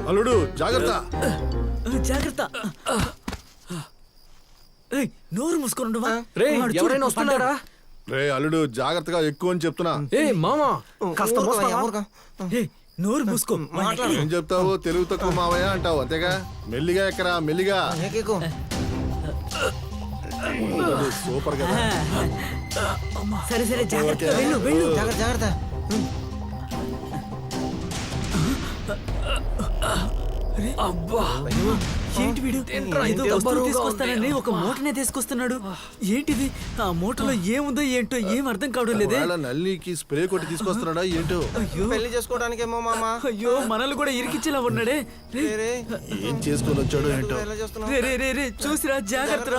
అల్లుడు జాగ్రత్త. జాగ్రత్త. నోరు మూసుకొని ఎవరైనా వస్తున్నారా? రే అల్లుడు జాగ్రత్తగా ఎక్కువ అని చెప్తున్నా. మామా కాస్త నోరు మూసుకో. ఏం చెప్తావు? తెలుగు తక్కువ మావయ్య అంటావు అంతేగా. మెల్లిగా ఎక్కరా, మెల్లిగా. సూపర్ కదా. సరే సరే జాగ్రత్త. వెళ్ళు వెళ్ళు. జాగ్రత్త. అబ్బా ఏంటి వీడు ఏదో వస్తువు తీసుకొస్తానని ఒక మూటనే తీసుకొస్తున్నాడు. ఏంటిది? ఆ మూటలో ఏముందో ఏంటో ఏం అర్థం కావడం లేదే. నల్లికి స్ప్రే కొట్టి తీసుకొస్తున్నాడా ఏంటో. అయ్యో పెళ్లి చేసుకోవడానికేమో మామా. అయ్యో మనల్ని కూడా ఇరికిచ్చేలా ఉన్నాడే. ఏం చేసుకొని వచ్చాడు ఏంటో. రే రే రే చూసిరా, జాగ్రత్త.